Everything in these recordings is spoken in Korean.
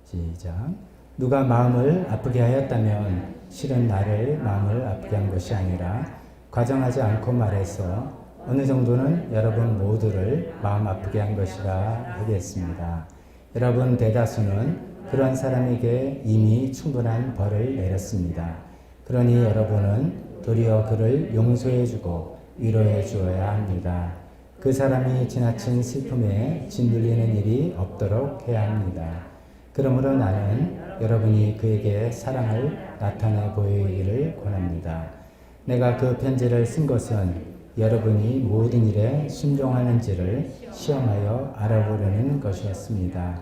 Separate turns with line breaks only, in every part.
시작. 누가 마음을 아프게 하였다면 실은 나를 마음을 아프게 한 것이 아니라 과정하지 않고 말해서 어느 정도는 여러분 모두를 마음 아프게 한 것이라 하겠습니다. 여러분 대다수는 그러한 사람에게 이미 충분한 벌을 내렸습니다. 그러니 여러분은 도리어 그를 용서해주고 위로해 주어야 합니다. 그 사람이 지나친 슬픔에 짓눌리는 일이 없도록 해야 합니다. 그러므로 나는 여러분이 그에게 사랑을 나타내 보이기를 권합니다. 내가 그 편지를 쓴 것은 여러분이 모든 일에 순종하는지를 시험하여 알아보려는 것이었습니다.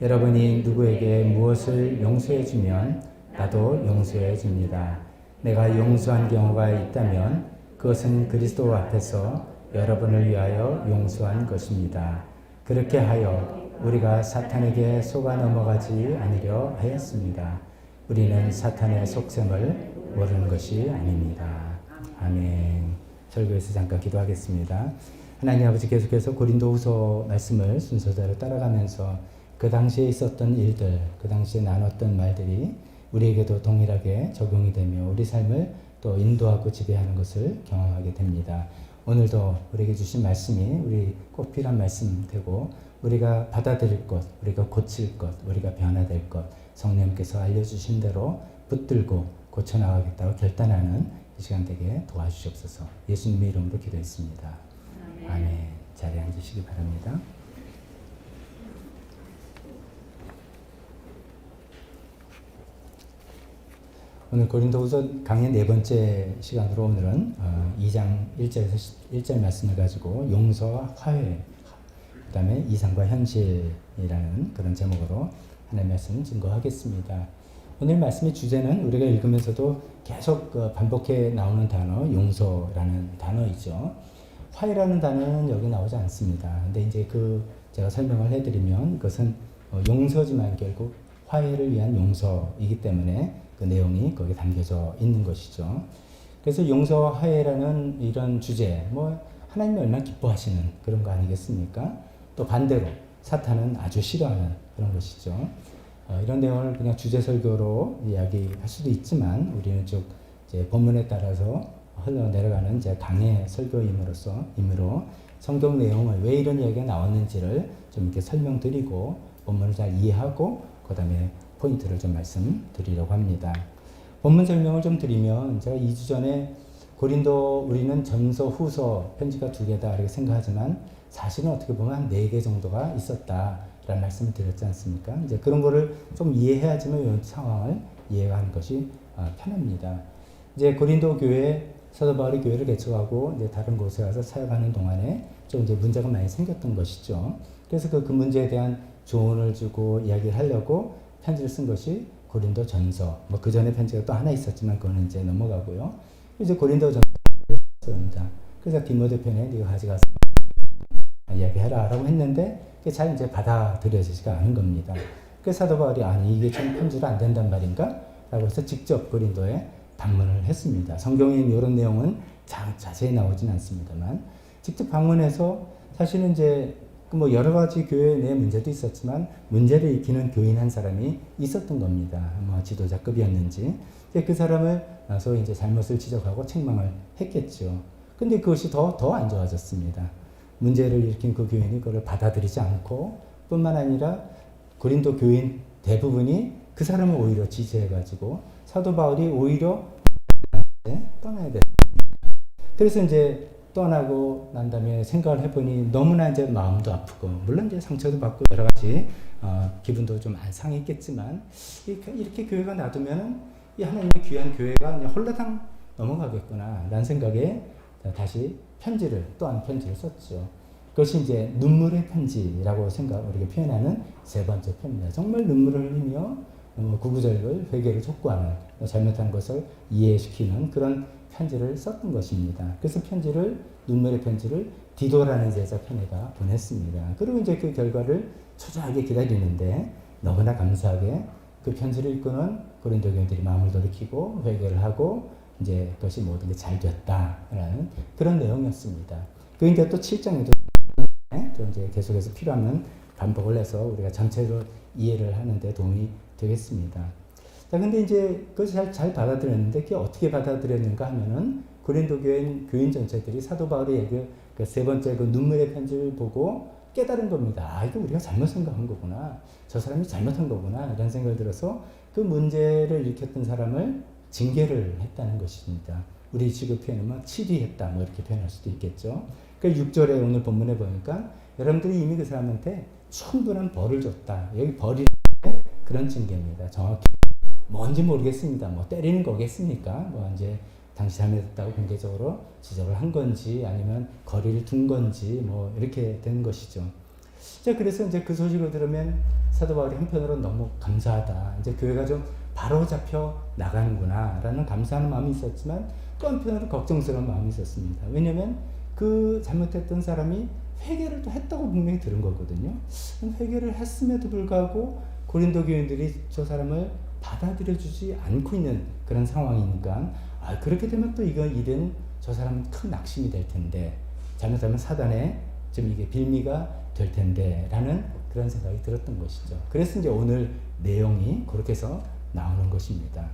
여러분이 누구에게 무엇을 용서해 주면 나도 용서해 줍니다. 내가 용서한 경우가 있다면 그것은 그리스도 앞에서 여러분을 위하여 용서한 것입니다. 그렇게 하여 우리가 사탄에게 속아 넘어가지 않으려 하였습니다. 우리는 사탄의 속셈을 모르는 것이 아닙니다. 아멘. 설교에서 잠깐 기도하겠습니다. 하나님 아버지, 계속해서 고린도후서 말씀을 순서대로 따라가면서 그 당시에 있었던 일들, 그 당시에 나눴던 말들이 우리에게도 동일하게 적용이 되며 우리 삶을 또 인도하고 지배하는 것을 경험하게 됩니다. 오늘도 우리에게 주신 말씀이 우리 꼭 필요한 말씀 되고 우리가 받아들일 것, 우리가 고칠 것, 우리가 변화될 것, 성령님께서 알려주신 대로 붙들고 고쳐나가겠다고 결단하는 이 시간 되게 도와주시옵소서. 예수님의 이름으로 기도했습니다. 아멘. 자리에 앉으시기 바랍니다. 오늘 고린도후서 강의 네 번째 시간으로 오늘은 2장 1절에서 1절 말씀을 가지고 용서와 화해, 그 다음에 이상과 현실이라는 그런 제목으로 하나님의 말씀을 증거하겠습니다. 오늘 말씀의 주제는 우리가 읽으면서도 계속 반복해 나오는 단어, 용서라는 단어이죠. 화해라는 단어는 여기 나오지 않습니다. 근데 이제 제가 설명을 해드리면 그것은 용서지만 결국 화해를 위한 용서이기 때문에 그 내용이 거기에 담겨져 있는 것이죠. 그래서 용서와 화해라는 이런 주제, 하나님이 얼마나 기뻐하시는 그런 거 아니겠습니까? 또 반대로 사탄은 아주 싫어하는 그런 것이죠. 이런 내용을 그냥 주제 설교로 이야기할 수도 있지만 우리는 쭉 이제 본문에 따라서 흘러내려가는 제 강의 설교임으로 성경 내용을 왜 이런 이야기가 나왔는지를 좀 이렇게 설명드리고 본문을 잘 이해하고 그 다음에 포인트를 좀 말씀드리려고 합니다. 본문 설명을 좀 드리면 제가 2주 전에 고린도 우리는 전서 후서 편지가 2개다 이렇게 생각하지만 사실은 어떻게 보면 한 4개 정도가 있었다라는 말씀을 드렸지 않습니까? 이제 그런 거를 좀 이해해야지만 이 상황을 이해하는 것이 편합니다. 이제 고린도 교회 사도 바울이 교회를 개척하고 이제 다른 곳에 가서 사역하는 동안에 좀 이제 문제가 많이 생겼던 것이죠. 그래서 그 문제에 대한 조언을 주고 이야기를 하려고 편지를 쓴 것이 고린도 전서. 그 전에 편지가 또 하나 있었지만 그거는 이제 넘어가고요. 이제 고린도 전서를 썼습니다. 그래서 디모데 편에 네가 가져가서 이야기해라라고 했는데 그게 잘 이제 받아들여지지가 않은 겁니다. 그래서 사도 바울이 아니 이게 좀 편지로 안 된단 말인가? 라고 해서 직접 고린도에 방문을 했습니다. 성경에 이런 내용은 자세히 나오진 않습니다만 직접 방문해서 사실은 이제 여러 가지 교회 내 문제도 있었지만 문제를 일으키는 교인 한 사람이 있었던 겁니다. 지도자급이었는지 그 사람을 소위 이제 잘못을 지적하고 책망을 했겠죠. 근데 그것이 더 안 좋아졌습니다. 문제를 일으킨 그 교인이 그걸 받아들이지 않고 뿐만 아니라 고린도 교인 대부분이 그 사람을 오히려 지지해가지고 사도 바울이 오히려 떠나야 됐습니다. 그래서 이제 떠나고 난 다음에 생각을 해보니 너무나 이제 마음도 아프고 물론 이제 상처도 받고 여러 가지 기분도 좀 안 상했겠지만 이렇게 교회가 놔두면은 이 하나님의 귀한 교회가 그냥 홀라당 넘어가겠구나 라는 생각에 다시 또 한 편지를 썼죠. 그것이 이제 눈물의 편지라고 우리가 표현하는 세 번째 편입니다. 정말 눈물을 흘리며 구구절절 회개를 촉구하는 잘못한 것을 이해시키는 그런 편지를 썼던 것입니다. 그래서 눈물의 편지를 디도라는 제자 편에다 보냈습니다. 그리고 이제 그 결과를 초조하게 기다리는데 너무나 감사하게 그 편지를 읽고는 고린도 교인들이 마음을 돌이키고 회개를 하고 이제 그것이 모든 게 잘 됐다라는 그런 내용이었습니다. 그 이제 또 7장에도 또 이제 계속해서 필요하면 반복을 해서 우리가 전체로 이해를 하는데 도움이 되겠습니다. 자, 근데 이제 그것을 잘 받아들였는데 그게 어떻게 받아들였는가 하면은 고린도 교인 전체들이 사도 바울의 그 세 번째 그 눈물의 편지를 보고 깨달은 겁니다. 아, 이거 우리가 잘못 생각한 거구나. 저 사람이 잘못한 거구나. 이런 생각을 들어서 그 문제를 일으켰던 사람을 징계를 했다는 것입니다. 우리 지금 표현하면 치리했다 뭐 이렇게 표현할 수도 있겠죠. 그 6절에 오늘 본문에 보니까 여러분들이 이미 그 사람한테 충분한 벌을 줬다. 여기 벌이 그런 징계입니다. 정확히 뭔지 모르겠습니다. 뭐 때리는 거겠습니까? 뭐 이제 당시 잘못했다고 공개적으로 지적을 한 건지 아니면 거리를 둔 건지 뭐 이렇게 된 것이죠. 자, 그래서 이제 그 소식을 들으면 사도 바울이 한편으로 너무 감사하다. 이제 교회가 좀 바로 잡혀 나가는구나라는 감사하는 마음이 있었지만 또 한편으로 걱정스러운 마음이 있었습니다. 왜냐하면 그 잘못했던 사람이 회개를 또 했다고 분명히 들은 거거든요. 회개를 했음에도 불구하고 고린도 교인들이 저 사람을 받아들여주지 않고 있는 그런 상황이니까 아, 그렇게 되면 또 이건 일은 저 사람은 큰 낙심이 될 텐데 잘못하면 사단의 좀 이게 빌미가 될 텐데 라는 그런 생각이 들었던 것이죠. 그래서 이제 오늘 내용이 그렇게 해서 나오는 것입니다.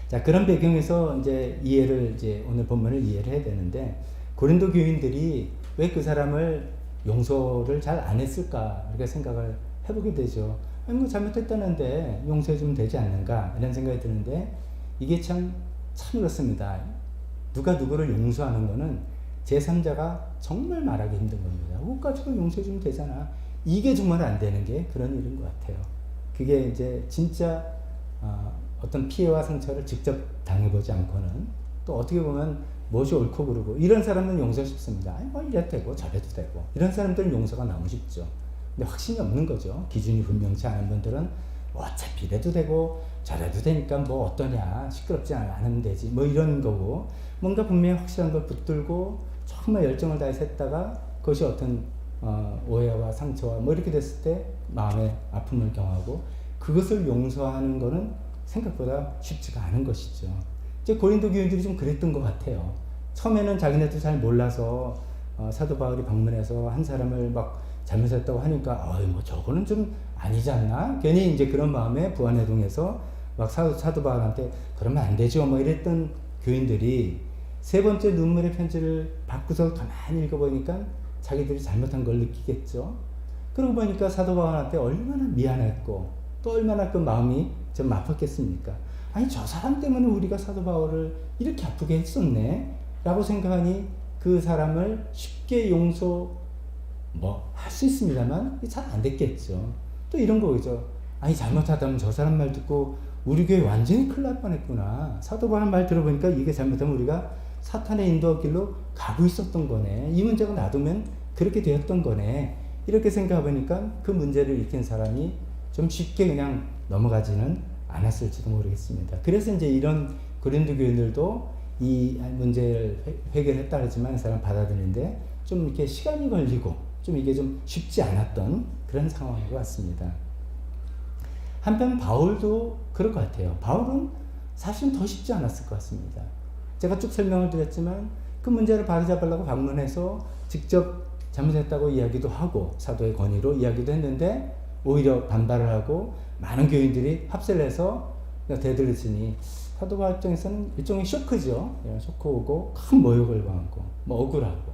자, 그런 배경에서 이제 오늘 본문을 이해를 해야 되는데 고린도 교인들이 왜 그 사람을 용서를 잘 안 했을까 이렇게 생각을 해보게 되죠. 아니 뭐 잘못했다는데 용서해주면 되지 않는가 이런 생각이 드는데 이게 참 그렇습니다. 누가 누구를 용서하는 거는 제3자가 정말 말하기 힘든 겁니다. 그거 가지고 용서해주면 되잖아. 이게 정말 안 되는 게 그런 일인 것 같아요. 그게 이제 진짜 어떤 피해와 상처를 직접 당해보지 않고는 또 어떻게 보면 무엇이 옳고 그르고 이런 사람은 용서 쉽습니다. 아니 뭐 이래도 되고 저래도 되고 이런 사람들은 용서가 너무 쉽죠. 근데 확신이 없는 거죠. 기준이 분명치 않은 분들은 뭐 어차피 이래도 되고 저래도 되니까 뭐 어떠냐 시끄럽지 않으면 되지 뭐 이런 거고 뭔가 분명히 확실한 걸 붙들고 정말 열정을 다해서 했다가 그것이 어떤 오해와 상처와 뭐 이렇게 됐을 때 마음의 아픔을 경하고 그것을 용서하는 거는 생각보다 쉽지가 않은 것이죠. 이제 고린도 교인들이 좀 그랬던 것 같아요. 처음에는 자기네도 잘 몰라서 사도 바울이 방문해서 한 사람을 막 잘못했다고 하니까 뭐 저거는 좀 아니지 않나? 괜히 이제 그런 마음에 부안해동해서 막 사도 바울한테 그러면 안 되죠 뭐 이랬던 교인들이 세 번째 눈물의 편지를 받고서 가만히 읽어보니까 자기들이 잘못한 걸 느끼겠죠. 그러고 보니까 사도 바울한테 얼마나 미안했고 또 얼마나 그 마음이 좀 아팠겠습니까? 아니 저 사람 때문에 우리가 사도 바울을 이렇게 아프게 했었네 라고 생각하니 그 사람을 쉽게 용서 뭐 할 수 있습니다만 잘 안 됐겠죠. 또 이런 거죠. 아니 잘못하다면 저 사람 말 듣고 우리 교회 완전히 큰일 날 뻔했구나. 사도 바울 말 들어보니까 이게 잘못하면 우리가 사탄의 인도할 길로 가고 있었던 거네. 이 문제가 놔두면 그렇게 되었던 거네. 이렇게 생각해보니까 그 문제를 일으킨 사람이 좀 쉽게 그냥 넘어가지는 않았을지도 모르겠습니다. 그래서 이제 이런 고린도 교인들도 이 문제를 해결했다 그러지만 이 사람 받아들이는데 좀 이렇게 시간이 걸리고 좀 이게 좀 쉽지 않았던 그런 상황인 것 같습니다. 한편 바울도 그럴 것 같아요. 바울은 사실은 더 쉽지 않았을 것 같습니다. 제가 쭉 설명을 드렸지만 그 문제를 바로잡으려고 방문해서 직접 잘못했다고 이야기도 하고 사도의 권위로 이야기도 했는데 오히려 반발을 하고 많은 교인들이 합세를 해서 대들으시니 사도 바울 입장에서는 일종의 쇼크죠. 쇼크 오고 큰 모욕을 받고 뭐 억울하고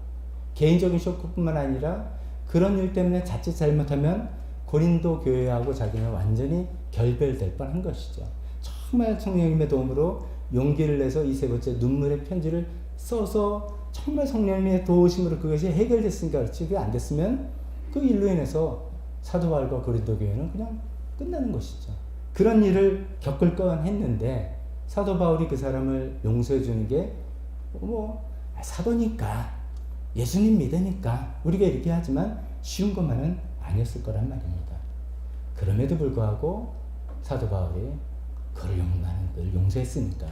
개인적인 쇼크뿐만 아니라 그런 일 때문에 자칫 잘못하면 고린도 교회하고 자기는 완전히 결별될 뻔한 것이죠. 정말 성령님의 도움으로 용기를 내서 이 세 번째 눈물의 편지를 써서 정말 성령님의 도우심으로 그것이 해결됐으니까 그렇지 그게 안 됐으면 그 일로 인해서 사도 바울과 고린도 교회는 그냥 끝나는 것이죠. 그런 일을 겪을 건 했는데 사도 바울이 그 사람을 용서해 주는 게 뭐 사도니까 예수님 믿으니까 우리가 이렇게 하지만 쉬운 것만은 아니었을 거란 말입니다. 그럼에도 불구하고 사도 바울이 그를 용서했으니까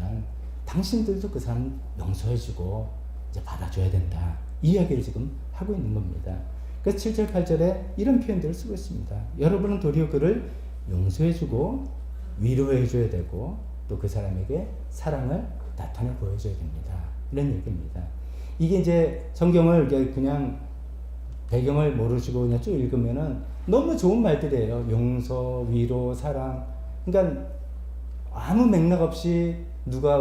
당신들도 그 사람 용서해주고 이제 받아줘야 된다. 이 이야기를 지금 하고 있는 겁니다. 그래서 7절, 8절에 이런 표현들을 쓰고 있습니다. 여러분은 도리어 그를 용서해주고 위로해줘야 되고 또 그 사람에게 사랑을 나타내 보여줘야 됩니다. 이런 얘기입니다. 이게 이제 성경을 그냥 배경을 모르시고 그냥 쭉 읽으면은 너무 좋은 말들이에요. 용서, 위로, 사랑. 그러니까 아무 맥락 없이 우리가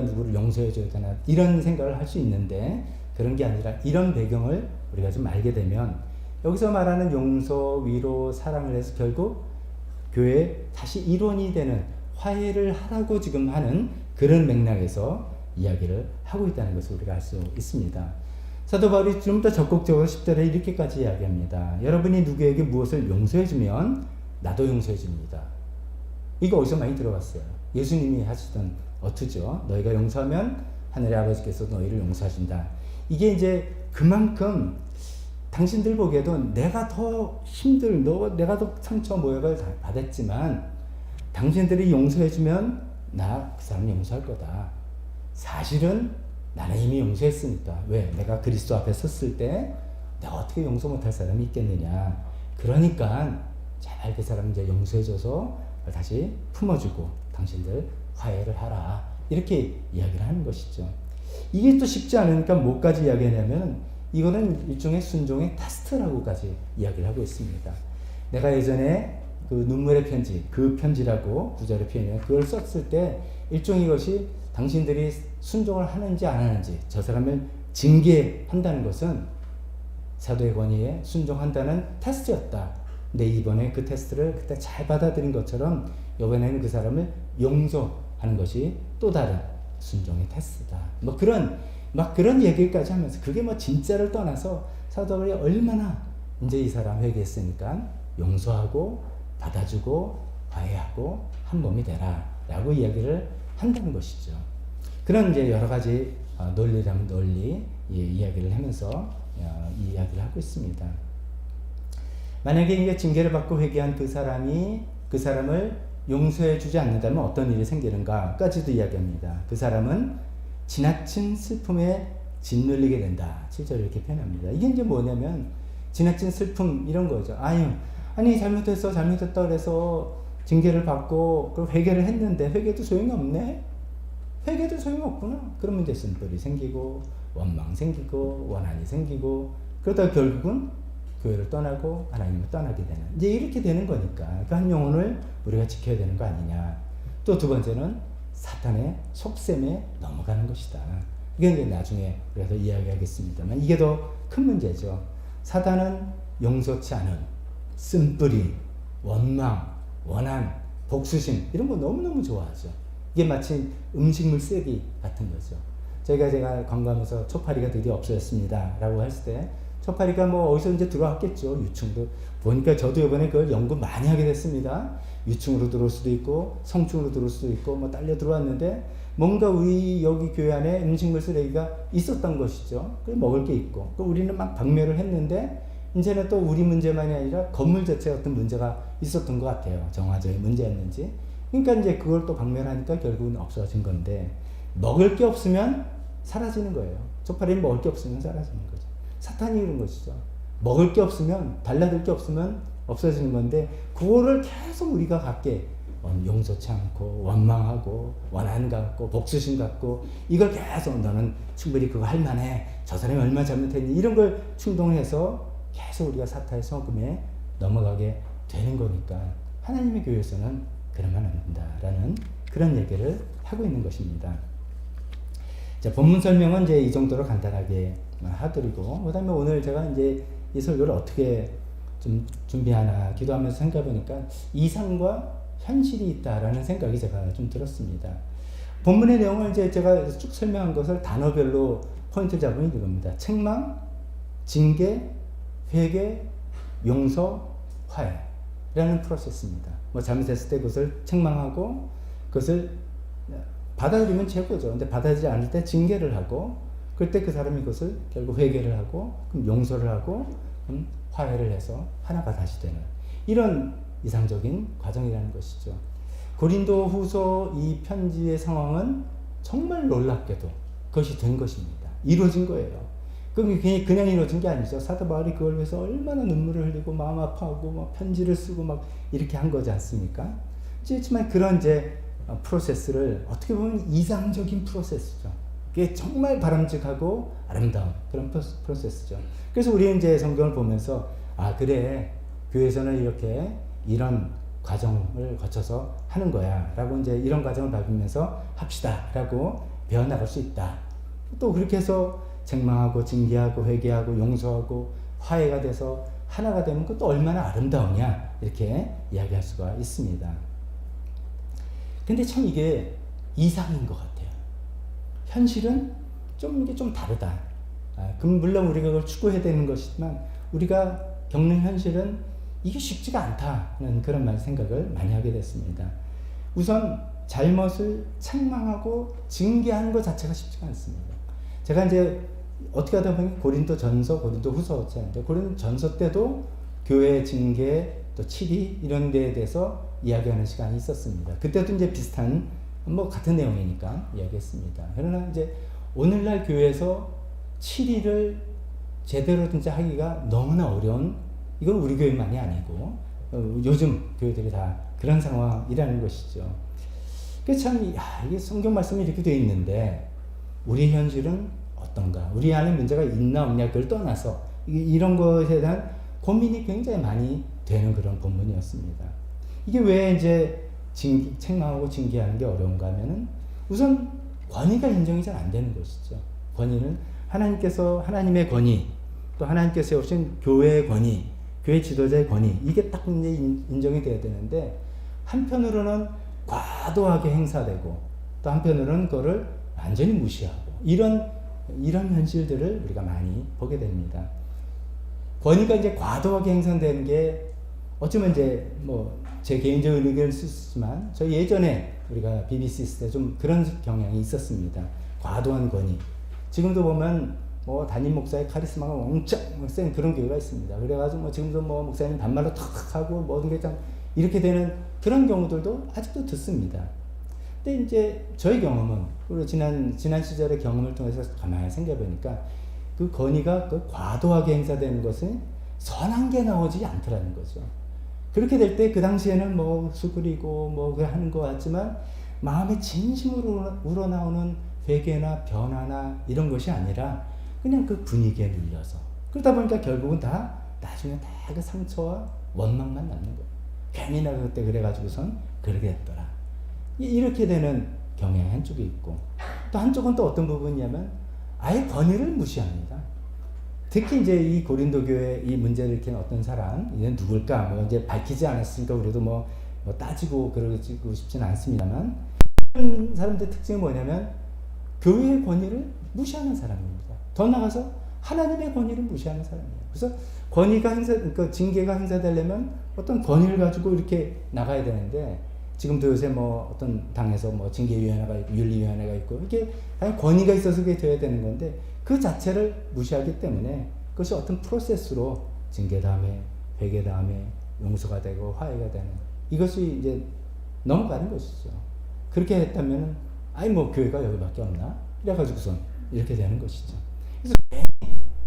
누구를 용서해 줘야 되나 이런 생각을 할 수 있는데 그런 게 아니라 이런 배경을 우리가 좀 알게 되면 여기서 말하는 용서, 위로, 사랑을 해서 결국 교회에 다시 일원이 되는 화해를 하라고 지금 하는 그런 맥락에서 이야기를 하고 있다는 것을 우리가 알 수 있습니다. 사도 바울이 좀 더 적극적으로 10절에 이렇게까지 이야기합니다. 여러분이 누구에게 무엇을 용서해주면 나도 용서해줍니다. 이거 어디서 많이 들어봤어요? 예수님이 하시던 어투죠. 너희가 용서하면 하늘의 아버지께서 너희를 용서하신다. 이게 이제 그만큼 당신들 보기에도 내가 더 내가 더 상처 모욕을 받았지만 당신들이 용서해주면 나 그 사람 용서할 거다. 사실은 나는 이미 용서했으니까. 왜? 내가 그리스도 앞에 섰을 때 내가 어떻게 용서 못할 사람이 있겠느냐. 그러니까 제발 그 사람 이제 용서해줘서 다시 품어주고 당신들 화해를 하라. 이렇게 이야기를 하는 것이죠. 이게 또 쉽지 않으니까 뭐까지 이야기하냐면 이거는 일종의 순종의 테스트라고까지 이야기를 하고 있습니다. 내가 예전에 그 눈물의 편지, 그 편지라고 구절의 표현이에요. 그걸 썼을 때 일종의 것이 당신들이 순종을 하는지 안 하는지 저 사람을 징계한다는 것은 사도의 권위에 순종한다는 테스트였다. 근데 이번에 그 테스트를 그때 잘 받아들인 것처럼 이번에는 그 사람을 용서하는 것이 또 다른 순종의 테스트다. 뭐 그런 얘기까지 하면서 그게 뭐 진짜를 떠나서 사도 바울이 얼마나 이제 이 사람 회개했으니까 용서하고 받아주고 화해하고 한 몸이 되라라고 이야기를 한다는 것이죠. 그런 이제 여러 가지 논리 이야기를 하면서 이야기를 하고 있습니다. 만약에 이게 징계를 받고 회개한 그 사람을 용서해 주지 않는다면 어떤 일이 생기는가까지도 이야기합니다. 그 사람은 지나친 슬픔에 짓눌리게 된다. 7절 이렇게 표현합니다. 이게 이제 뭐냐면 지나친 슬픔 이런 거죠. 아니 잘못했다 그래서 징계를 받고 그 회개를 했는데 회개도 소용이 없네. 회개도 소용이 없구나. 그러면 이제 쓴뿌리 생기고 원망 생기고 원한이 생기고 그러다가 결국은 교회를 떠나고 하나님을 떠나게 되는 이제 이렇게 되는 거니까 그 한 영혼을 우리가 지켜야 되는 거 아니냐. 또 두 번째는 사탄의 속셈에 넘어가는 것이다. 이게 이제 나중에 우리가 더 이야기하겠습니다만 이게 더 큰 문제죠. 사탄은 용서치 않은 쓴뿌리, 원망, 원한, 복수심 이런 거 너무너무 좋아하죠. 이게 마치 음식물 쓰레기 같은 거죠. 제가 관광하면서 초파리가 드디어 없어졌습니다 라고 했을 때 초파리가 뭐 어디서 이제 들어왔겠죠. 유충도 보니까 저도 이번에 그걸 연구 많이 하게 됐습니다. 유충으로 들어올 수도 있고 성충으로 들어올 수도 있고 뭐 딸려 들어왔는데 뭔가 우리 여기 교회 안에 음식물 쓰레기가 있었던 것이죠. 그 먹을 게 있고 우리는 막 박멸을 했는데 이제는 또 우리 문제만이 아니라 건물 자체에 어떤 문제가 있었던 것 같아요. 정화적인 문제였는지. 그러니까 이제 그걸 또 박멸하니까 결국은 없어진 건데 먹을 게 없으면 사라지는 거예요. 초파리는 먹을 게 없으면 사라지는 거죠. 사탄이 그런 것이죠. 먹을 게 없으면 달라들 게 없으면 없어지는 건데 그거를 계속 우리가 갖게 용서치 않고 원망하고 원한 갖고 복수심 갖고 이걸 계속 너는 충분히 그거 할 만해. 저 사람이 얼마나 잘못했니 이런 걸 충동해서 계속 우리가 사탄의 속음에 넘어가게 되는 거니까 하나님의 교회에서는 그러면 안 된다라는 그런 얘기를 하고 있는 것입니다. 자, 본문 설명은 이제 이 정도로 간단하게 하드리고 그다음에 오늘 제가 이제 이 설교를 어떻게 좀 준비하나 기도하면서 생각해보니까 이상과 현실이 있다라는 생각이 제가 좀 들었습니다. 본문의 내용을 이제 제가 쭉 설명한 것을 단어별로 포인트 잡으면 이겁니다. 책망, 징계, 회개, 용서, 화해라는 프로세스입니다. 뭐 잘못했을 때 그것을 책망하고 그것을 받아들이면 최고죠. 근데 받아들이지 않을 때 징계를 하고 그때 그 사람이 그것을 결국 회개를 하고 그럼 용서를 하고 그럼 화해를 해서 하나가 다시 되는 이런 이상적인 과정이라는 것이죠. 고린도 후서 이 편지의 상황은 정말 놀랍게도 그것이 된 것입니다. 이루어진 거예요. 그게 그냥 이루어진 게 아니죠. 사도 바울이 그걸 위해서 얼마나 눈물을 흘리고 마음 아파하고 막 편지를 쓰고 막 이렇게 한 거지 않습니까? 그렇지만 그런 이제 프로세스를 어떻게 보면 이상적인 프로세스죠. 그게 정말 바람직하고 아름다운 그런 프로세스죠. 그래서 우리는 이제 성경을 보면서 아 그래 교회에서는 이렇게 이런 과정을 거쳐서 하는 거야 라고 이제 이런 과정을 밟으면서 합시다 라고 배워나갈 수 있다. 또 그렇게 해서 책망하고 징계하고 회개하고 용서하고 화해가 돼서 하나가 되면 그것도 얼마나 아름다우냐 이렇게 이야기할 수가 있습니다. 근데 참 이게 이상인 것 같아요. 현실은 이게 좀 다르다. 물론 우리가 그걸 추구해야 되는 것이지만 우리가 겪는 현실은 이게 쉽지가 않다는 그런 생각을 많이 하게 됐습니다. 우선 잘못을 책망하고 징계하는 것 자체가 쉽지가 않습니다. 제가 이제 어떻게 하다 보니 고린도 전서, 고린도 후서 하는데 고린도 전서 때도 교회 징계 또 치리 이런 데에 대해서 이야기하는 시간이 있었습니다. 그때도 이제 비슷한 같은 내용이니까 이야기했습니다. 그러나 이제 오늘날 교회에서 치리를 제대로 진짜 하기가 너무나 어려운 이건 우리 교회만이 아니고 요즘 교회들이 다 그런 상황이라는 것이죠. 그래서 참 이게 성경 말씀이 이렇게 되어 있는데 우리 현실은 어떤가? 우리 안에 문제가 있나 없냐 그걸 떠나서 이런 것에 대한 고민이 굉장히 많이 되는 그런 본문이었습니다. 이게 왜 이제 책망하고 징계하는 게 어려운가 하면은 우선 권위가 인정이 잘 안 되는 것이죠. 권위는 하나님의 권위, 또 하나님께서 세우신 교회의 권위, 교회 지도자의 권위, 이게 딱 이제 인정이 돼야 되는데 한편으로는 과도하게 행사되고 또 한편으로는 그거를 완전히 무시하고 이런 현실들을 우리가 많이 보게 됩니다. 권위가 이제 과도하게 행사되는 게 어쩌면 이제 제 개인적인 의견일 수 있지만 저 예전에 우리가 BBC 있을 때 좀 그런 경향이 있었습니다. 과도한 권위. 지금도 보면 담임 목사의 카리스마가 엄청 센 그런 교회가 있습니다. 그래가지고 지금도 목사님 반말로 탁 하고 모든 게 참 이렇게 되는 그런 경우들도 아직도 듣습니다. 근데 이제 저의 경험은 그리고 지난 시절의 경험을 통해서 가만히 생각해보니까 그 권위가 과도하게 행사되는 것은 선한 게 나오지 않더라는 거죠. 그렇게 될 때 그 당시에는 수그리고 하는 것 같지만 마음에 진심으로 우러나오는 회개나 변화나 이런 것이 아니라 그냥 그 분위기에 눌려서 그러다 보니까 결국은 다 나중에 다 그 상처와 원망만 남는 거예요. 괜히 나 그때 그래가지고선 그러게 했더라. 이렇게 되는 경향이 한쪽이 있고 또 한쪽은 또 어떤 부분이냐면 아예 권위를 무시합니다. 특히 이제 이 고린도 교회 이 문제를 일으킨 어떤 사람, 이제 누굴까? 이제 밝히지 않았으니까 우리도 따지고 그러고 싶지는 않습니다만, 이런 사람들의 특징이 뭐냐면, 교회의 권위를 무시하는 사람입니다. 더 나아가서 하나님의 권위를 무시하는 사람이에요. 그래서 그러니까 징계가 행사되려면 어떤 권위를 가지고 이렇게 나가야 되는데, 지금도 요새 어떤 당에서 징계위원회가 있고, 윤리위원회가 있고, 이게 권위가 있어서 그게 돼야 되는 건데, 그 자체를 무시하기 때문에 그것이 어떤 프로세스로 징계 다음에 회개 다음에 용서가 되고 화해가 되는 이것이 이제 넘어가는 것이죠. 그렇게 했다면 교회가 여기밖에 없나? 이래가지고선 이렇게 되는 것이죠. 그래서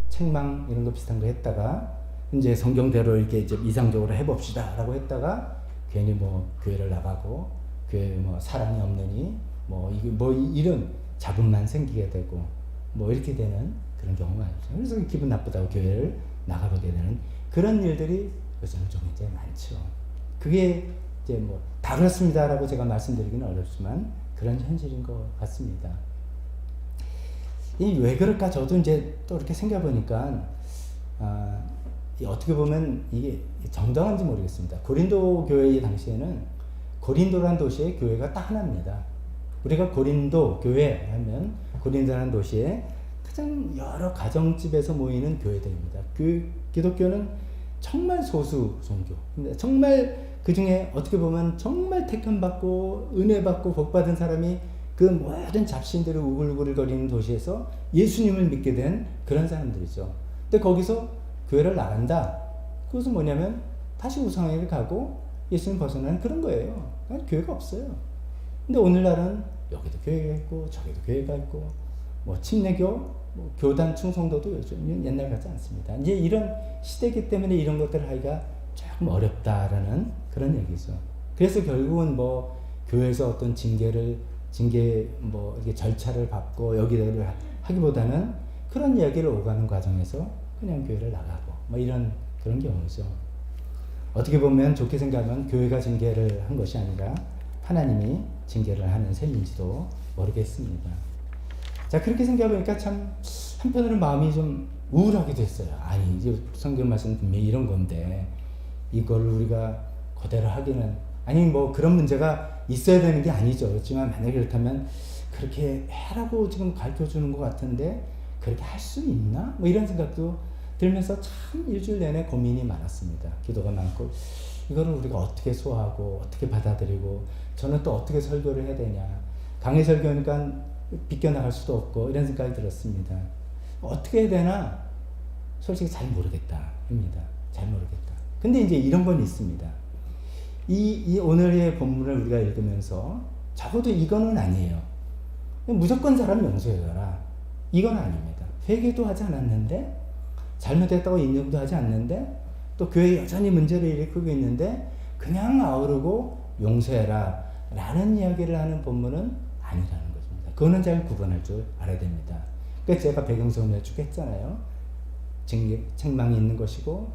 책망 이런 거 비슷한 거 했다가 이제 성경대로 이렇게 이제 이상적으로 해봅시다라고 했다가 괜히 교회를 나가고 교회 사랑이 없느니 이런 자분만 생기게 되고 이렇게 되는 그런 경우가 많죠. 그래서 기분 나쁘다고 교회를 나가보게 되는 그런 일들이 요즘 좀 이제 많죠. 그게 이제 다 그렇습니다라고 제가 말씀드리기는 어렵지만 그런 현실인 것 같습니다. 이 왜 그럴까 저도 이제 또 이렇게 생각해보니까 어떻게 보면 이게 정당한지 모르겠습니다. 고린도 교회 당시에는 고린도라는 도시에 교회가 딱 하나입니다. 우리가 고린도 교회 하면 고린도라는 도시에 가장 여러 가정집에서 모이는 교회들입니다. 기독교는 정말 소수 종교. 정말 그 중에 어떻게 보면 정말 택함받고 은혜받고 복받은 사람이 그 모든 잡신들을 우글우글거리는 도시에서 예수님을 믿게 된 그런 사람들이죠. 근데 거기서 교회를 나간다. 그것은 뭐냐면 다시 우상에게 가고 예수님 벗어나는 그런 거예요. 교회가 없어요. 근데 오늘날은 여기도 교회가 있고 저기도 교회가 있고 침례교, 교단 충성도도 요즘 옛날 같지 않습니다. 이제 이런 시대이기 때문에 이런 것들을 하기가 조금 어렵다라는 그런 얘기죠. 그래서 결국은 교회에서 어떤 징계를 징계 뭐 이게 절차를 밟고 여기를 하기보다는 그런 이야기를 오가는 과정에서 그냥 교회를 나가고 뭐 이런 그런 경우죠. 어떻게 보면 좋게 생각하면 교회가 징계를 한 것이 아니라 하나님이 징계를 하는 셈인지도 모르겠습니다. 자, 그렇게 생각해보니까 참 한편으로는 마음이 좀 우울하기도 했어요. 아니, 이제 성경 말씀 분명히 이런 건데 이걸 우리가 그대로 하기는, 아니 뭐 그런 문제가 있어야 되는 게 아니죠. 그렇지만 만약에 그렇다면 그렇게 해라고 지금 가르쳐 주는 것 같은데 그렇게 할 수 있나? 뭐 이런 생각도 들면서 참 일주일 내내 고민이 많았습니다. 기도가 많고 이거를 우리가 어떻게 소화하고 어떻게 받아들이고 저는 또 어떻게 설교를 해야 되냐. 강의 설교니까 비껴나갈 수도 없고 이런 생각이 들었습니다. 어떻게 해야 되나 솔직히 잘 모르겠다 합니다. 잘 모르겠다. 근데 이제 이런 건 있습니다. 이 오늘의 본문을 우리가 읽으면서 적어도 이거는 아니에요. 무조건 사람 용서해라. 이건 아닙니다. 회개도 하지 않았는데 잘못했다고 인정도 하지 않는데 또 교회에 여전히 문제를 일으키고 있는데 그냥 아우르고 용서해라 라는 이야기를 하는 본문은 아니라는 것입니다. 그거는 잘 구분할 줄 알아야 됩니다. 그래서 제가 배경설명을 쭉 했잖아요. 책망이 있는 것이고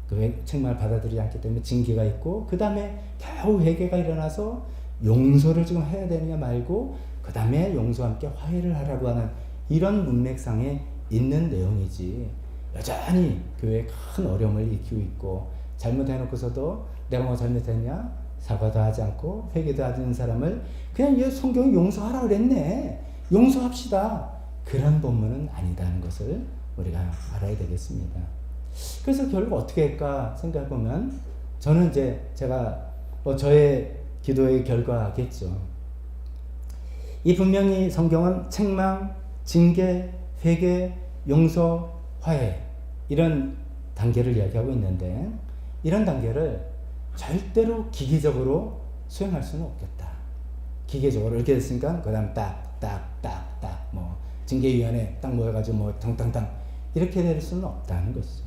그 책망을 받아들이지 않기 때문에 징계가 있고 그 다음에 겨우 회개가 일어나서 용서를 지금 해야 되느냐 말고 그 다음에 용서와 함께 화해를 하라고 하는 이런 문맥상에 있는 내용이지, 여전히 교회에 큰 어려움을 일으키고 있고 잘못해놓고서도 내가 뭐 잘못했냐 사과도 하지 않고 회개도 하지 않는 사람을 그냥 성경이 용서하라 그랬네, 용서합시다, 그런 본문은 아니다는 것을 우리가 알아야 되겠습니다. 그래서 결국 어떻게 할까 생각해보면 저는 이제 제가 저의 기도의 결과겠죠. 이 분명히 성경은 책망, 징계, 회개, 용서, 화해 이런 단계를 이야기하고 있는데 이런 단계를 절대로 기계적으로 수행할 수는 없겠다. 기계적으로 이렇게 됐으니까 그 다음 딱딱딱딱 뭐 징계위원회 딱 모여가지고 뭐 탕탕탕 이렇게 될 수는 없다는 것이죠.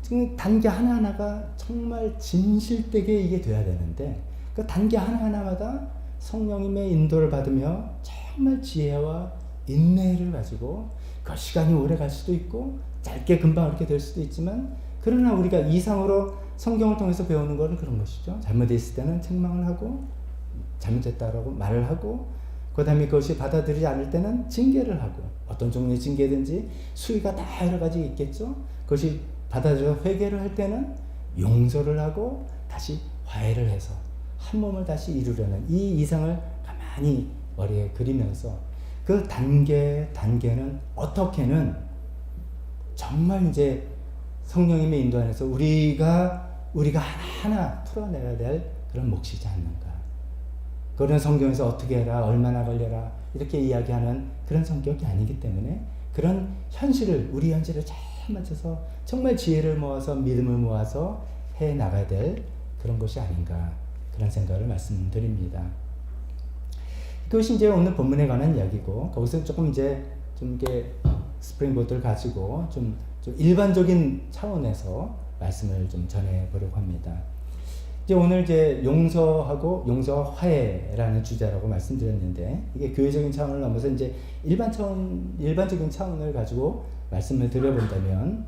지금 단계 하나하나가 정말 진실되게 이게 돼야 되는데 그 단계 하나하나마다 성령님의 인도를 받으며 정말 지혜와 인내를 가지고 그 시간이 오래 갈 수도 있고 짧게 금방 이렇게 될 수도 있지만 그러나 우리가 이상으로 성경을 통해서 배우는 것은 그런 것이죠. 잘못했을 때는 책망을 하고 잘못했다라고 말을 하고 그 다음에 그것이 받아들이지 않을 때는 징계를 하고 어떤 종류의 징계든지 수위가 다 여러 가지 있겠죠. 그것이 받아들여 회개를 할 때는 용서를 하고 다시 화해를 해서 한 몸을 다시 이루려는 이 이상을 가만히 머리에 그리면서 그 단계는 어떻게는 정말 이제 성령님의 인도 안에서 우리가 하나하나 풀어내야 될 그런 몫이지 않는가. 그런 성경에서 어떻게 해라, 얼마나 걸려라 이렇게 이야기하는 그런 성격이 아니기 때문에 그런 현실을 우리 현실을 잘 맞춰서 정말 지혜를 모아서 믿음을 모아서 해 나가야 될 그런 것이 아닌가, 그런 생각을 말씀드립니다. 그것이 이제 오늘 본문에 관한 이야기고 거기서 조금 이제 좀 이게 스프링보드를 가지고 좀 일반적인 차원에서 말씀을 좀 전해보려고 합니다. 이제 오늘 이제 용서하고 용서와 화해라는 주제라고 말씀드렸는데 이게 교회적인 차원을 넘어서 이제 일반적인 차원을 가지고 말씀을 드려본다면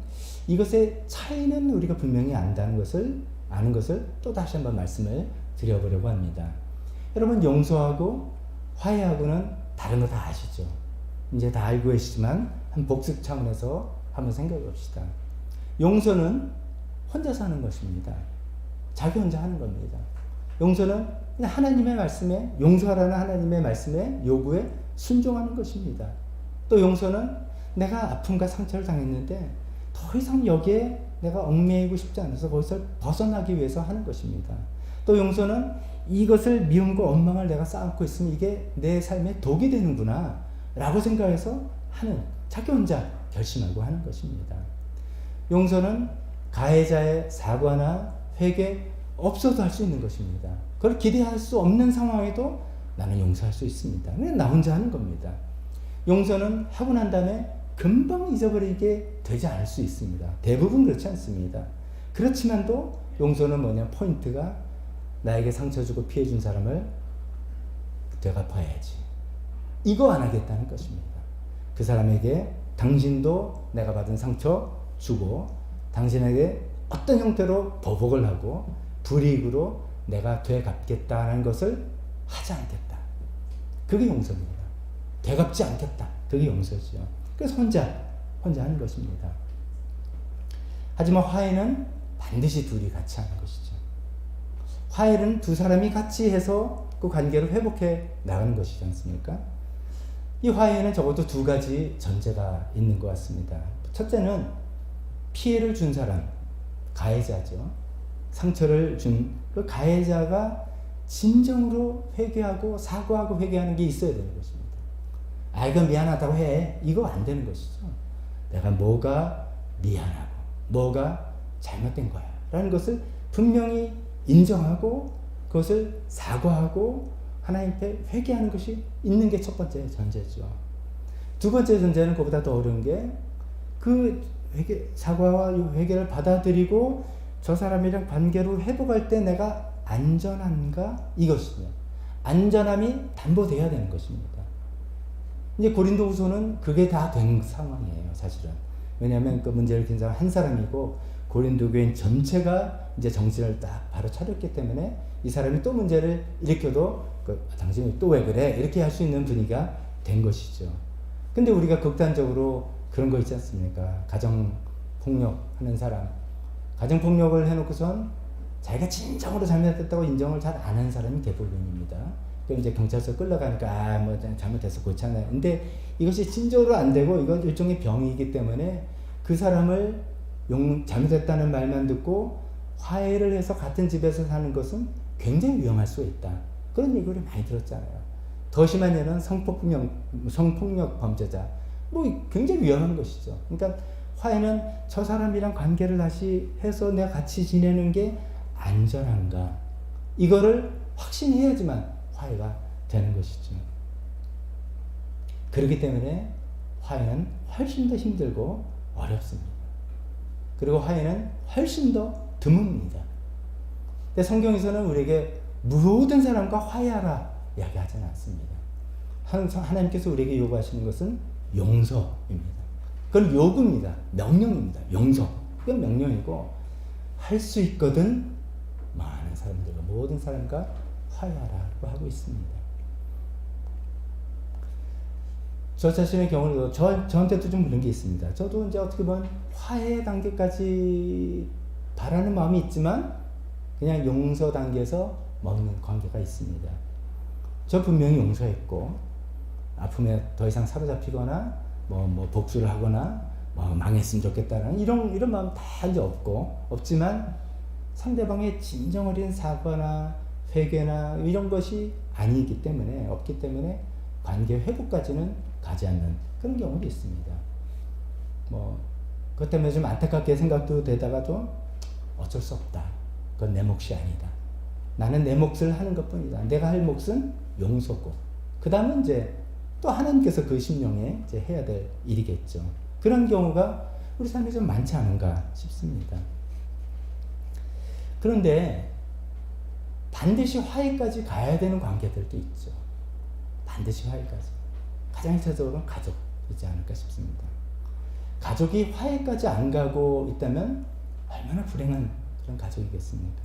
이것의 차이는 우리가 분명히 아는 것을 또 다시 한번 말씀을 드려보려고 합니다. 여러분 용서하고 화해하고는 다른 거 다 아시죠? 이제 다 알고 계시지만 한 복습 차원에서 한번 생각해 봅시다. 용서는 혼자서 하는 것입니다. 자기 혼자 하는 겁니다. 용서는 그냥 하나님의 말씀에, 용서하라는 하나님의 말씀에 요구에 순종하는 것입니다. 또 용서는 내가 아픔과 상처를 당했는데 더 이상 여기에 내가 얽매이고 싶지 않아서 거기서 벗어나기 위해서 하는 것입니다. 또 용서는 이것을 미움과 원망을 내가 쌓고 있으면 이게 내 삶에 독이 되는구나 라고 생각해서 하는, 자기 혼자 결심하고 하는 것입니다. 용서는 가해자의 사과나 회개 없어도 할 수 있는 것입니다. 그걸 기대할 수 없는 상황에도 나는 용서할 수 있습니다. 그냥 나 혼자 하는 겁니다. 용서는 하고 난 다음에 금방 잊어버리게 되지 않을 수 있습니다. 대부분 그렇지 않습니다. 그렇지만도 용서는 뭐냐, 포인트가 나에게 상처 주고 피해 준 사람을 되갚아야지. 이거 안 하겠다는 것입니다. 그 사람에게 당신도 내가 받은 상처 주고 당신에게 어떤 형태로 보복을 하고 불이익으로 내가 되갚겠다는 것을 하지 않겠다. 그게 용서입니다. 되갚지 않겠다. 그게 용서죠. 그래서 혼자 하는 것입니다. 하지만 화해는 반드시 둘이 같이 하는 것이죠. 화해는 두 사람이 같이 해서 그 관계를 회복해 나가는 것이지 않습니까? 이 화해에는 적어도 두 가지 전제가 있는 것 같습니다. 첫째는 피해를 준 사람, 가해자죠. 상처를 준 그 가해자가 진정으로 회개하고 사과하고 회개하는 게 있어야 되는 것입니다. 이건 미안하다고 해. 이거 안 되는 것이죠. 내가 뭐가 미안하고 뭐가 잘못된 거야 라는 것을 분명히 인정하고 그것을 사과하고 하나님 앞에 회개하는 것이 있는 게 첫 번째 전제죠. 두 번째 전제는 그보다 더 어려운 게 그 사과와 회개를 받아들이고 저 사람이랑 관계를 회복할 때 내가 안전한가? 이것이죠. 안전함이 담보돼야 되는 것입니다. 이제 고린도후서는 그게 다 된 상황이에요, 사실은. 왜냐하면 그 문제를 긴 사람 한 사람이고 고린도 교인 전체가 이제 정신을 딱 바로 차렸기 때문에 이 사람이 또 문제를 일으켜도 당신이 또 왜 그래? 이렇게 할 수 있는 분위기가 된 것이죠. 근데 우리가 극단적으로 그런 거 있지 않습니까? 가정폭력 하는 사람. 가정폭력을 해놓고선 자기가 진정으로 잘못했다고 인정을 잘 안 하는 사람이 대부분입니다. 그럼 이제 경찰서 끌려가니까 뭐 잘못해서 고쳤나요? 근데 이것이 진정으로 안 되고 이건 일종의 병이기 때문에 그 사람을 잘못했다는 말만 듣고 화해를 해서 같은 집에서 사는 것은 굉장히 위험할 수 있다. 그런 얘기를 많이 들었잖아요. 더 심한 예는 성폭력 범죄자. 뭐 굉장히 위험한 것이죠. 그러니까 화해는 저 사람이랑 관계를 다시 해서 내가 같이 지내는 게 안전한가. 이거를 확신해야지만 화해가 되는 것이죠. 그렇기 때문에 화해는 훨씬 더 힘들고 어렵습니다. 그리고 화해는 훨씬 더 드뭅니다. 근데 성경에서는 우리에게 모든 사람과 화해하라 이야기하지는 않습니다. 하나님께서 우리에게 요구하시는 것은 용서입니다. 그건 요구입니다. 명령입니다. 용서. 그건 명령이고 할 수 있거든 많은 사람들과 모든 사람과 화해하라고 하고 있습니다. 저 자신의 경우도 저한테도 좀 그런 게 있습니다. 저도 이제 어떻게 보면 화해 단계까지 바라는 마음이 있지만 그냥 용서 단계에서 먹는 관계가 있습니다. 저 분명히 용서했고 아픔에 더 이상 사로잡히거나 뭐 복수를 하거나 뭐 망했으면 좋겠다는 이런 마음 다 이제 없지만 상대방의 진정 어린 사과나 회개나 이런 것이 아니기 때문에 없기 때문에 관계 회복까지는 가지 않는 그런 경우도 있습니다. 뭐 그것 때문에 좀 안타깝게 생각도 되다가도 어쩔 수 없다. 그건 내 몫이 아니다. 나는 내 몫을 하는 것뿐이다. 내가 할 몫은 용서고 그 다음은 이제 또 하나님께서 그 심령에 이제 해야 될 일이겠죠. 그런 경우가 우리 삶에 좀 많지 않은가 싶습니다. 그런데 반드시 화해까지 가야 되는 관계들도 있죠. 반드시 화해까지. 가장 1차적으로는 가족이지 않을까 싶습니다. 가족이 화해까지 안 가고 있다면 얼마나 불행한 그런 가족이겠습니까?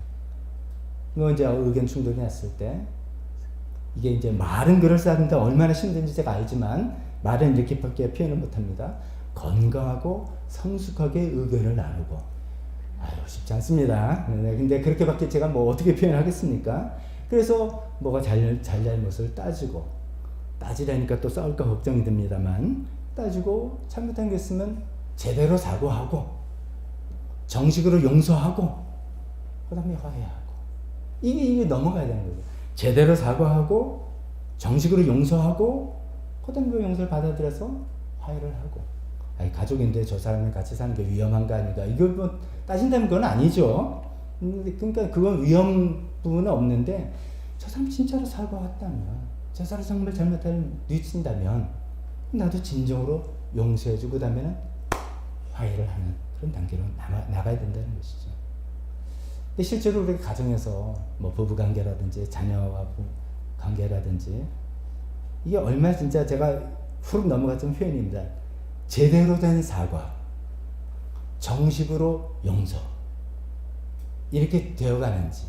뭐 이제 의견 충돌이 났을 때 이게 이제 말은 그럴싸한데 얼마나 힘든지 제가 알지만 말은 이렇게밖에 표현을 못합니다. 건강하고 성숙하게 의견을 나누고 쉽지 않습니다. 네, 근데 그렇게밖에 제가 뭐 어떻게 표현하겠습니까? 그래서 뭐가 잘못을 따지라니까 또 싸울까 걱정이 듭니다만 따지고 잘못한 게 있으면 제대로 사과하고 정식으로 용서하고 그 다음에 화해하고 이게 넘어가야 되는 거죠. 제대로 사과하고 정식으로 용서하고 그 다음에 그 용서를 받아들여서 화해를 하고 가족인데 저 사람을 같이 사는 게 위험한 거 아닌가 이걸 뭐 따진다면 그건 아니죠. 그러니까 그건 위험 부분은 없는데 저 사람 진짜로 사과했다면 저 사람 정말 잘못을 뉘친다면 나도 진정으로 용서해주고 그 다음에는 화해를 하는 그런 단계로 나가야 된다는 것이죠. 근데 실제로 우리 가정에서 뭐 부부 관계라든지 자녀와 관계라든지 이게 얼마나 진짜 제가 훅 넘어갔던 표현입니다. 제대로 된 사과, 정식으로 용서, 이렇게 되어가는지,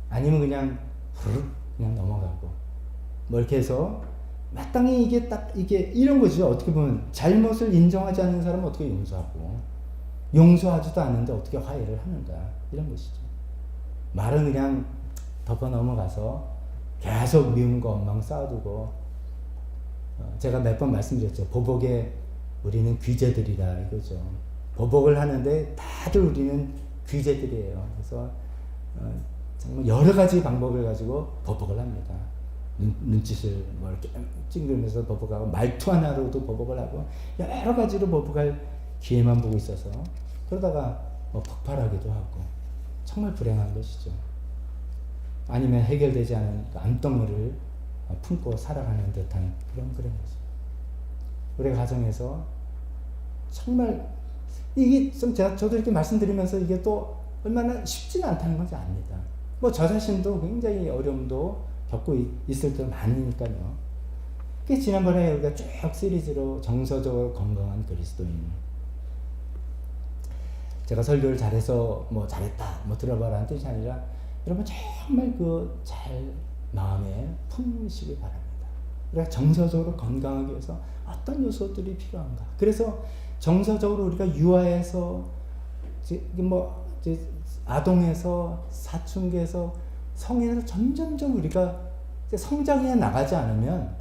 아니면 그냥 후루룩 그냥 넘어가고, 뭐 이렇게 해서 마땅히 이게 딱 이게 이런 거죠. 어떻게 보면 잘못을 인정하지 않는 사람은 어떻게 용서하고, 용서하지도 않는데 어떻게 화해를 하는가, 이런 것이죠. 말은 그냥 덮어 넘어가서 계속 미움과 원망 쌓아두고, 제가 몇 번 말씀드렸죠. 보복에 우리는 귀재들이다 이거죠. 보복을 하는데 다들 우리는 귀재들이에요. 그래서 정말 여러 가지 방법을 가지고 보복을 합니다. 눈짓을 뭐 이렇게 찡그리면서 보복하고, 말투 하나로도 보복을 하고, 여러 가지로 보복할 기회만 보고 있어서 그러다가 뭐 폭발하기도 하고, 정말 불행한 것이죠. 아니면 해결되지 않은 암덩어리를 품고 살아가는 듯한 그런 거죠. 우리 가정에서 정말 이게 좀 저도 이렇게 말씀드리면서 이게 또 얼마나 쉽지는 않다는 것을 압니다. 뭐 저 자신도 굉장히 어려움도 겪고 있을 때 많으니까요. 그 지난번에 우리가 쭉 시리즈로 정서적으로 건강한 그리스도인, 제가 설교를 잘해서 뭐 잘했다 뭐 들어봐라는 뜻이 아니라 여러분 정말 그 잘 마음에 품으시기 바랍니다. 우리가 정서적으로 건강하기 위해서 어떤 요소들이 필요한가. 그래서 정서적으로 우리가 유아에서 뭐 아동에서 사춘기에서 성인으로 점점점 우리가 성장해 나가지 않으면,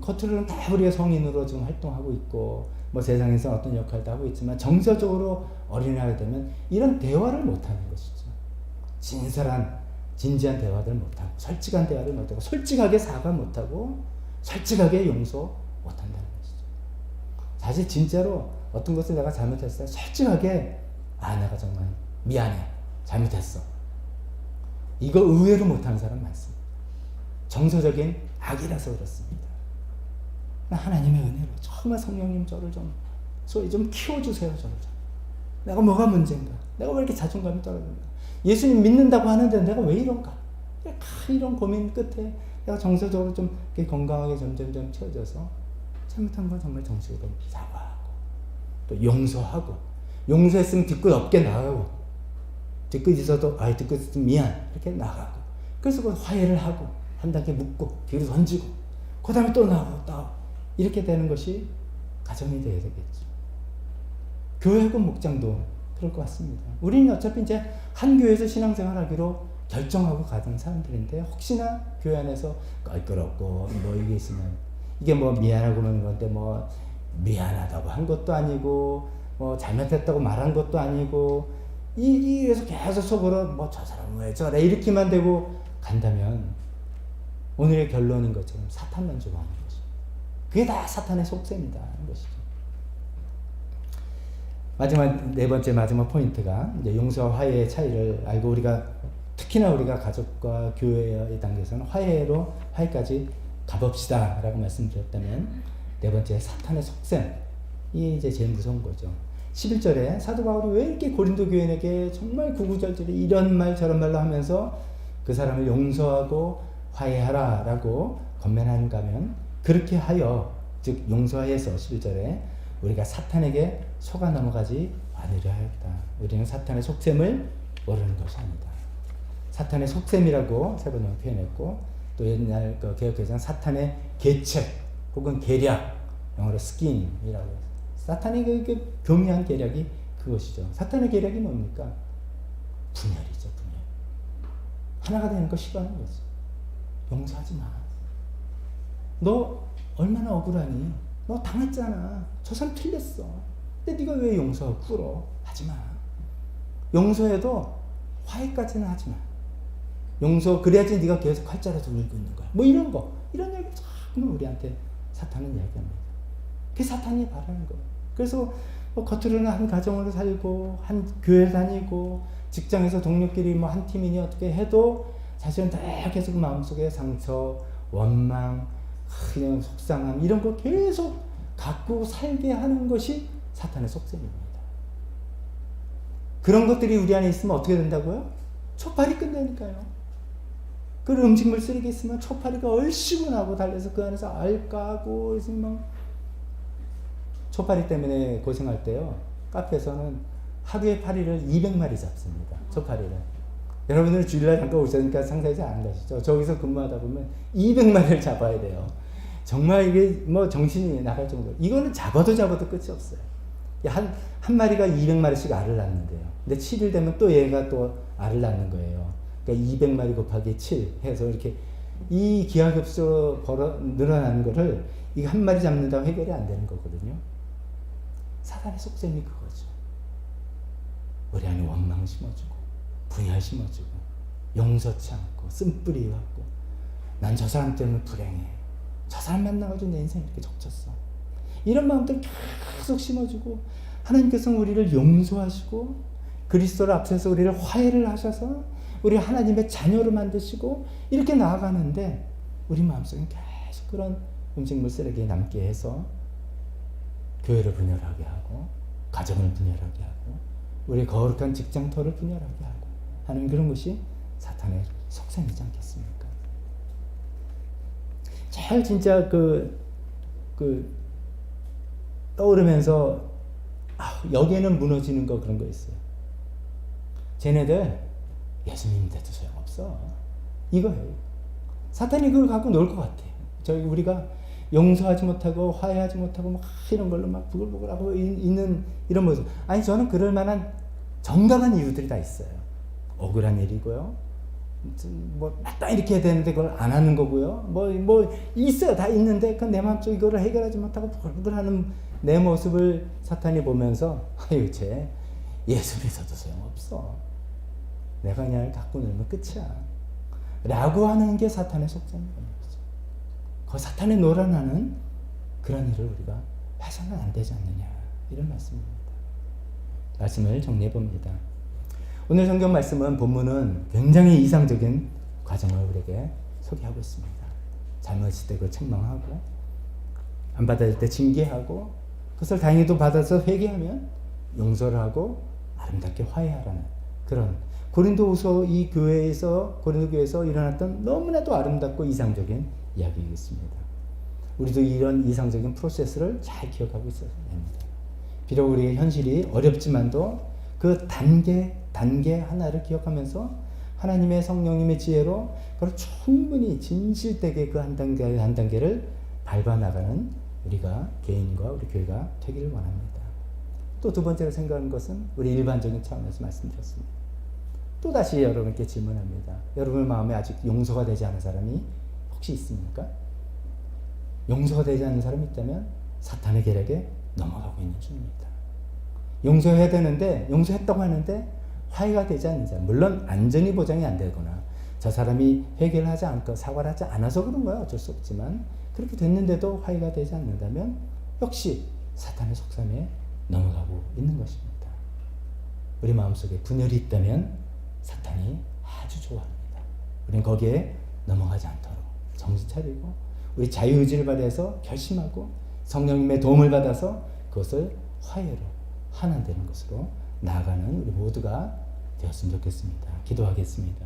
겉으로는 다 우리가 성인으로 지금 활동하고 있고 뭐 세상에서 어떤 역할도 하고 있지만, 정서적으로 어린아이가 되면 이런 대화를 못하는 것이죠. 진지한 대화를 못하고, 솔직한 대화를 못하고, 솔직하게 사과 못하고, 솔직하게 용서 못한다는 것이죠. 사실 진짜로 어떤 것을 내가 잘못했어요, 솔직하게 내가 정말 미안해, 잘못했어, 이거 의외로 못하는 사람 많습니다. 정서적인 악이라서 그렇습니다. 하나님의 은혜로 정말 성령님 저를 좀 키워주세요. 저를 내가 뭐가 문제인가, 내가 왜 이렇게 자존감이 떨어진가, 예수님 믿는다고 하는데 내가 왜 이런가, 이런 고민 끝에 내가 정서적으로 좀 건강하게 점점점 채워져서 잘못한 건 정말 정식으로 사과하고, 또 용서하고, 용서했으면 뒤끝 없게 나가고, 뒤끝 있어도 뒤끝 있으면 미안 이렇게 나가고, 그래서 그 화해를 하고 한 단계 묻고 뒤로 던지고 그 다음에 또 나가고 또 이렇게 되는 것이 가정이 되어야 되겠죠. 교회하고 목장도 그럴 것 같습니다. 우리는 어차피 이제 한 교회에서 신앙생활하기로 결정하고 가던 사람들인데, 혹시나 교회 안에서 껄끄럽고 뭐 이게 있으면, 이게 뭐 미안하고 그러는 건데 뭐 미안하다고 한 것도 아니고 뭐 잘못했다고 말한 것도 아니고, 이래서 계속 속으로 뭐 저 사람은 왜 저래 이렇게만 되고 간다면, 오늘의 결론인 것처럼 사탄만 좋아하는 것이죠. 그게 다 사탄의 속셈이다 하는 것이죠. 마지막 포인트가 이제 용서와 화해의 차이를 알고, 특히나 우리가 가족과 교회의 단계에서는 화해까지 가봅시다 라고 말씀드렸다면, 네 번째 사탄의 속셈, 이게 이제 제일 무서운 거죠. 11절에 사도 바울이 왜 이렇게 고린도 교인에게 정말 구구절절히 이런 말 저런 말로 하면서 그 사람을 용서하고 화해하라 라고 권면하는가 하면, 그렇게 하여, 즉 용서해서 11절에 우리가 사탄에게 속아 넘어가지 않으려 하였다. 우리는 사탄의 속셈을 모르는 것이 아니다. 사탄의 속셈이라고 세 번 표현했고, 또 옛날 그 개혁개정은 사탄의 계책 혹은 계략, 영어로 스킨이라고 해서, 사탄의 그 교묘한 계략이 그것이죠. 사탄의 계략이 뭡니까? 분열이죠. 분열. 하나가 되는 거 싫어하는 거지. 용서하지 마. 너 얼마나 억울하니? 너 당했잖아. 저 사람 틀렸어. 근데 네가 왜 용서하고 꿇어? 하지 마. 용서해도 화해까지는 하지 마. 그래야지 네가 계속 활자라서 울고 있는 거야. 뭐 이런 얘기 자꾸만 우리한테 사탄은 이야기합니다. 그게 사탄이 바라는 거예요. 그래서 뭐 겉으로는 한 가정으로 살고, 한 교회 다니고, 직장에서 동료끼리 뭐 한 팀이니 어떻게 해도 사실은 다 계속 마음속에 상처, 원망, 그냥 속상함, 이런 거 계속 갖고 살게 하는 것이 사탄의 속셈입니다. 그런 것들이 우리 안에 있으면 어떻게 된다고요? 촉발이 끝나니까요. 그 음식물 쓰레기 있으면 초파리가 얼씨구 나고 달려서 그 안에서 알 까고 있으면 초파리 때문에 고생할 때요. 카페에서는 하루에 파리를 200마리 잡습니다. 초파리를. 여러분들 주일날 잠깐 오시니까 상상이 잘 안 가시죠? 저기서 근무하다 보면 200마리를 잡아야 돼요. 정말 이게 뭐 정신이 나갈 정도. 이거는 잡아도 끝이 없어요. 한 마리가 200마리씩 알을 낳는데요. 근데 7일 되면 또 얘가 또 알을 낳는 거예요. 그러니까 200마리 곱하기 7 해서 이렇게 이 기하급수 늘어나는 거를 이거 한 마리 잡는다고 해결이 안 되는 거거든요. 사단의 속셈이 그거죠. 우리 안에 원망 심어주고 분열 심어주고 용서치 않고 쓴뿌리 갖고 난 저 사람 때문에 불행해. 저 사람 만나가지고 내 인생 이렇게 적쳤어. 이런 마음들 계속 심어주고 하나님께서 우리를 용서하시고 그리스도를 앞서서 우리를 화해를 하셔서 우리 하나님의 자녀로 만드시고 이렇게 나아가는데 우리 마음속에 계속 그런 음식물 쓰레기 남게 해서 교회를 분열하게 하고 가정을 분열하게 하고 우리 거룩한 직장터를 분열하게 하고 하는 그런 것이 사탄의 속셈이지 않겠습니까? 제일 진짜 떠오르면서 여기에는 무너지는 거 그런 거 있어요. 쟤네들 예수님 믿어도 소용없어. 이거예요. 사탄이 그걸 갖고 놀 것 같아요. 우리가 용서하지 못하고 화해하지 못하고 막 이런 걸로 막 부글부글하고 있는 이런 모습. 아니 저는 그럴 만한 정당한 이유들이 다 있어요. 억울한 일이고요. 뭐 딱 이렇게 해야 되는데 그걸 안 하는 거고요. 뭐 있어요. 다 있는데 그 내 마음속 이거를 해결하지 못하고 부글부글하는 내 모습을 사탄이 보면서 아유 쟤 예수 믿어도 소용없어. 내가 그냥 갖고 놀면 끝이야. 라고 하는 게 사탄의 속셈인 거죠. 그 사탄의 노란하는 그런 일을 우리가 해서는 안 되지 않느냐. 이런 말씀입니다. 말씀을 정리해 봅니다. 오늘 성경 말씀은 본문은 굉장히 이상적인 과정을 우리에게 소개하고 있습니다. 잘못했을 때 그걸 책망하고 안 받아줄 때 징계하고 그것을 다행히도 받아서 회개하면 용서를 하고 아름답게 화해하라는 그런 고린도 교회에서 일어났던 너무나도 아름답고 이상적인 이야기이겠습니다. 우리도 이런 이상적인 프로세스를 잘 기억하고 있어야 됩니다. 비록 우리의 현실이 어렵지만도 그 단계 하나를 기억하면서 하나님의 성령님의 지혜로 그걸 충분히 진실되게 그 한 단계를 밟아 나가는 우리가 개인과 우리 교회가 되기를 원합니다. 또 두 번째로 생각하는 것은 우리 일반적인 차원에서 말씀드렸습니다. 또 다시 여러분께 질문합니다. 여러분 마음에 아직 용서가 되지 않은 사람이 혹시 있습니까? 용서가 되지 않는 사람이 있다면 사탄의 계략에 넘어가고 있는 중입니다. 용서해야 되는데 용서했다고 하는데 화해가 되지 않는 사람, 물론 안전이 보장이 안 되거나 저 사람이 해결을 하지 않고 사과를 하지 않아서 그런 거야 어쩔 수 없지만 그렇게 됐는데도 화해가 되지 않는다면 역시 사탄의 속셈에 넘어가고 있는 것입니다. 우리 마음속에 분열이 있다면 사탄이 아주 좋아합니다. 우리는 거기에 넘어가지 않도록 정신 차리고 우리 자유의지를 발휘해서 결심하고 성령님의 도움을 받아서 그것을 화해로 환원되는 것으로 나아가는 우리 모두가 되었으면 좋겠습니다. 기도하겠습니다.